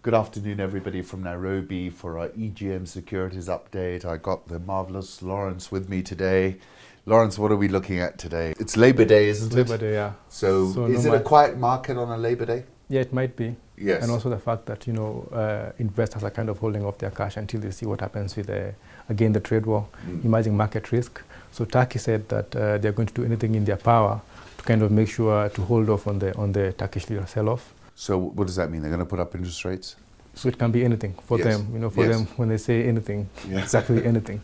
Good afternoon, everybody from Nairobi for our EGM Securities update. I got the marvelous Lawrence with me today. Lawrence, what are we looking at today? It's Labor Day, isn't it? Labor Day, yeah. So is it a quiet market on a Labor Day? Yeah, it might be. Yes. And also the fact that, investors are kind of holding off their cash until they see what happens with, again, the trade war, emerging market risk. So Turkey said that they're going to do anything in their power to kind of make sure to hold off on the Turkish lira sell-off. So what does that mean? They're going to put up interest rates? So it can be anything for them, them when they say anything, exactly anything.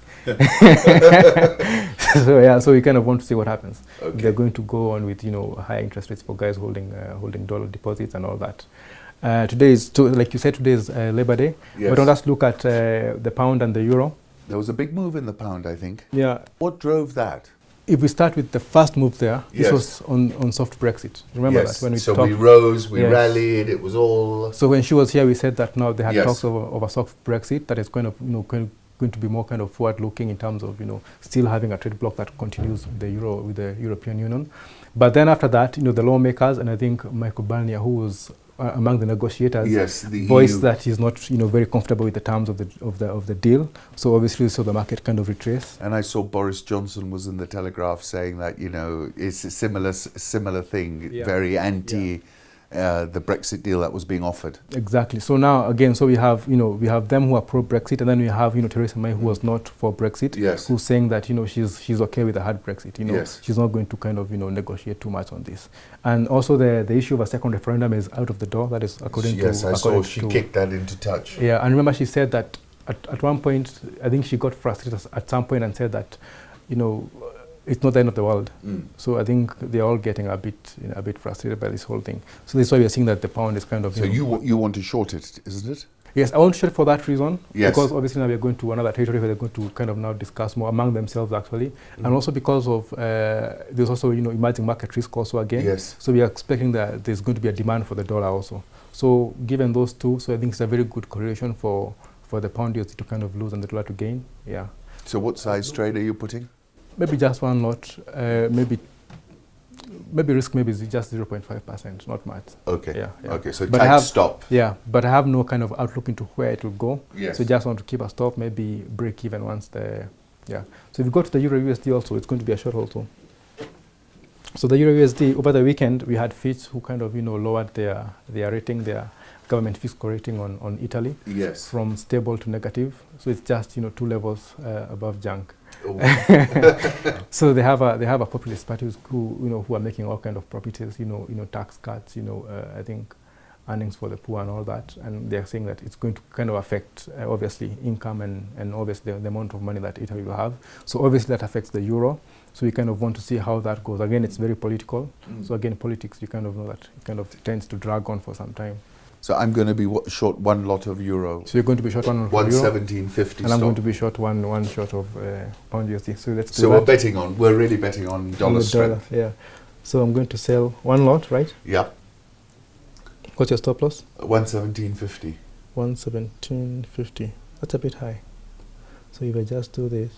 So we kind of want to see what happens. Okay. They're going to go on with, higher interest rates for guys holding dollar deposits and all that. Today is, like you said, today is Labor Day. Yes. But let's look at the pound and the euro. There was a big move in the pound, I think. Yeah. What drove that? If we start with the first move there, this was on soft Brexit. Remember that when we talked? So we rose, we rallied, it was all... So when she was here, we said that now they had talks of a soft Brexit that is kind of, going to be more kind of forward-looking in terms of, still having a trade bloc that continues with the European Union. But then after that, the lawmakers, and I think Michael Barnier, who was among the negotiators, voiced that he's not, very comfortable with the terms of the deal. So obviously, the market kind of retraced. And I saw Boris Johnson was in the Telegraph saying that, it's a similar thing, very anti. The Brexit deal that was being offered. Exactly. So now again, we have them who are pro-Brexit, and then we have Theresa May who was not for Brexit, who's saying that she's okay with a hard Brexit. She's not going to kind of negotiate too much on this. And also the issue of a second referendum is out of the door. That is according to I saw she kicked that into touch. Yeah, and remember she said that at one point, I think she got frustrated at some point and said that it's not the end of the world. So I think they're all getting a bit frustrated by this whole thing. So this is why we're seeing that the pound is kind of... So you want to short it, isn't it? Yes, I want to short it for that reason. Yes. Because obviously now we're going to another territory where they're going to kind of now discuss more among themselves actually. And also because of, there's also, emerging market risk also again. Yes. So we are expecting that there's going to be a demand for the dollar also. So given those two, so I think it's a very good correlation for the pound USD to kind of lose and the dollar to gain. Yeah. So what size trade are you putting? Maybe just one lot, maybe risk maybe is just 0.5%, not much. Okay. Yeah. Okay, so tight stop. Yeah, but I have no kind of outlook into where it will go. Yes. So just want to keep a stop, maybe break even once So if you go to the Euro USD also, it's going to be a short also. So the Euro USD, over the weekend, we had Fitch who kind of, lowered their rating, their government fiscal rating on Italy. Yes. From stable to negative. So it's just, 2 levels above junk. So they have a populist party who are making all kind of properties, tax cuts, I think earnings for the poor and all that, and they're saying that it's going to kind of affect obviously income and obviously the amount of money that Italy will have. So obviously that affects the euro. So we kind of want to see how that goes. Again, it's very political. So again, politics, you kind of know that it kind of tends to drag on for some time. So I'm going to be short one lot of euro. So you're going to be short one of euro. 117.50. And I'm going to be short one short of pound USD. So let's do that. We're really betting on dollar strength. Yeah. So I'm going to sell one lot, right? Yeah. What's your stop loss? 117.50. 117.50. That's a bit high. So if I just do this.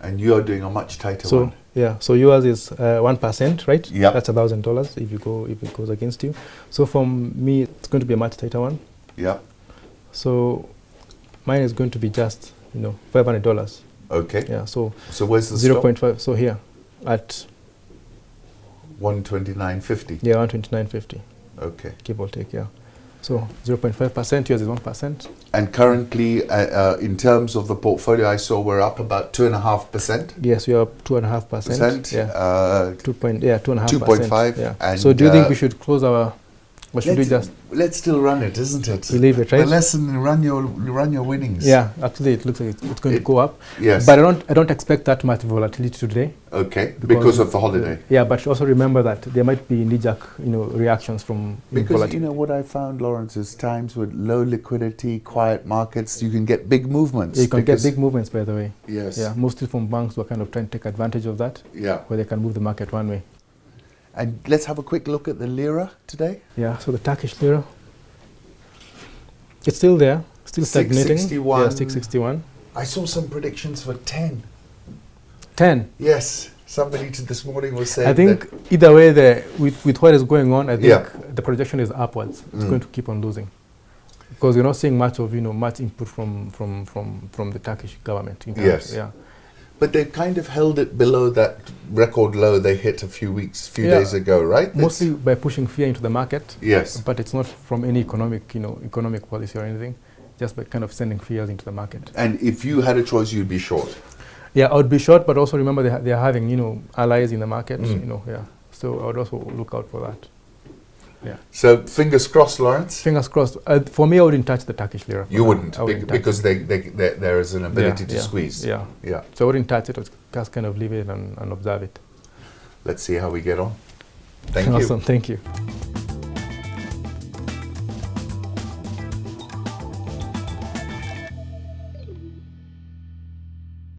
And you are doing a much tighter one. Yeah, so yours is 1%, right? Yeah. That's $1,000 if it goes against you. So from me, it's going to be a much tighter one. Yeah. So mine is going to be just, $500. Okay. Yeah. So where's the 0.5? So here at 129.50. Yeah, 129.50. Okay. Give or take. Yeah. So 0.5%, yours is 1%. And currently, in terms of the portfolio, I saw we're up about 2.5%. Yes, we are up 2.5%. Yeah. 2.5%. 2.5. Yeah. And so do you think we should close our? Or should we just? Let's still run it, isn't it? We leave it, right? The lesson: run your winnings. Yeah, actually, it looks like it's going to go up. Yes. But I don't expect that much volatility today. Okay. Because of the holiday. Yeah, but also remember that there might be knee-jerk, reactions from because what I found, Lawrence, is times with low liquidity, quiet markets, you can get big movements. Yeah, you can get big movements, by the way. Yes. Yeah, mostly from banks who are kind of trying to take advantage of that. Yeah. Where they can move the market one way. And let's have a quick look at the lira today. Yeah, so the Turkish lira, it's still there, still stagnating. 661. Yeah, 661. I saw some predictions for 10. 10? Yes. Somebody this morning was saying I think either way, with what is going on, I think the projection is upwards. It's going to keep on losing because we're not seeing much of much input from the Turkish government. Yes. Yeah. But they kind of held it below that record low they hit a few days ago, right? Mostly by pushing fear into the market. Yes. But it's not from any economic policy or anything, just by kind of sending fears into the market. And if you had a choice, you'd be short. Yeah, I would be short, but also remember they are having allies in the market. Yeah. So I would also look out for that. Yeah. So fingers crossed, Lawrence. Fingers crossed. For me, I wouldn't touch the Turkish lira. You wouldn't, touch because there is an ability to squeeze. Yeah. Yeah. So I wouldn't touch it. I would just kind of leave it and observe it. Let's see how we get on. Thank you. Awesome. Thank you.